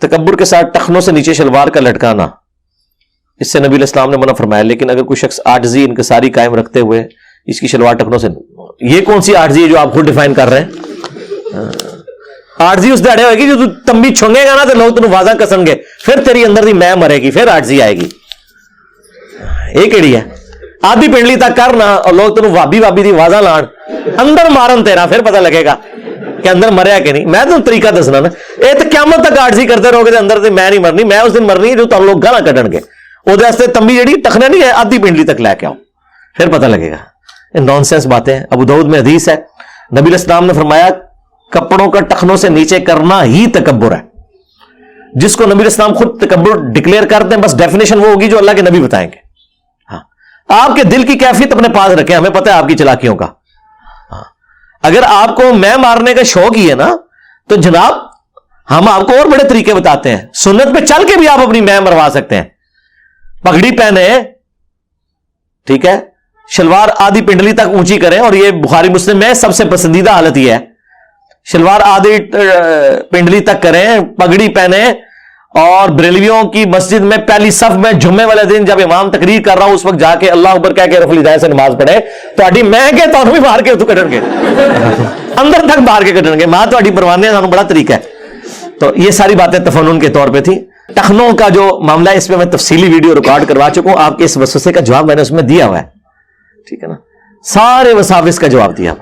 تکبر کے ساتھ ٹخنوں سے نیچے شلوار کا لٹکانا، اس سے نبی علیہ السلام نے منع فرمایا. لیکن اگر کوئی شخص عاجزی انکساری قائم رکھتے ہوئے اس کی شلوار ٹخنوں سے، یہ کون سی عاجزی ہے جو آپ خود ڈیفائن کر رہے ہیں؟ عاجزی اس دیڑے ہوئے گی جو تمبی چھنگے گا نا تو لوگ تینوں واضح کسن گے، پھر تیری اندر دی میں مرے گی، پھر عاجزی آئے گی. یہ کیڑی ہے؟ آدھی پنڈلی تک کرنا اور لوگ تینوں وابی وابی دی واضح لان اندر مارن تیرا، پھر پتہ لگے گا کہ اندر مریا کہ نہیں. میں تمہیں طریقہ دسنا نا، یہ تو قیامت تک عاجزی کرتے رہو گے اندر سے میں نہیں مرنی، میں اس دن مرنی جو تم لوگ گالاں کڈن گے. وہ تمبی جڑی ٹخنے نہیں ہے، آدھی پنڈلی تک لے کے آؤ، پھر پتہ لگے گا. یہ نان سینس باتیں ہیں. ابو داؤد میں حدیث ہے، نبی علیہ السلام نے فرمایا کپڑوں کا ٹخنوں سے نیچے کرنا ہی تکبر ہے. جس کو نبی علیہ السلام خود تکبر ڈکلیئر کرتے ہیں، بس ڈیفینیشن وہ ہوگی جو اللہ کے نبی بتائیں گے. ہاں، آپ کے دل کی کیفیت اپنے پاس رکھیں، ہمیں پتہ ہے آپ کی چلاکیوں کا. اگر آپ کو میں مارنے کا شوق ہی ہے نا تو جناب ہم آپ کو اور بڑے طریقے بتاتے ہیں. سنت پہ چل کے بھی آپ اپنی میں مروا سکتے ہیں. پگڑی پہنے، ٹھیک ہے، شلوار آدھی پنڈلی تک اونچی کریں، اور یہ بخاری مسلم میں سب سے پسندیدہ حالت یہ ہے، شلوار آدھی پنڈلی تک کریں، پگڑی پہنے، اور بریلویوں کی مسجد میں پہلی صف میں جمعے والے دن جب امام تقریر کر رہا ہوں اس وقت جا کے اللہ اکبر کہہ کے رفع الدین سے نماز پڑھے تو میں کہ تمہیں بھی مار کے تو کٹن گے اندر تک مار کے کٹن گے. ماں تہاڈی پروانے سانوں بڑا طریقہ ہے. تو یہ ساری باتیں تفنن کے طور پہ تھی. ٹخنوں کا جو معاملہ ہے اس پہ میں تفصیلی ویڈیو ریکارڈ کروا چکا ہوں. آپ کے اس وسوسے کا جواب میں نے اس میں دیا ہوا ہے، ٹھیک ہے نا، سارے وساوس کا جواب دیا ہوا ہے.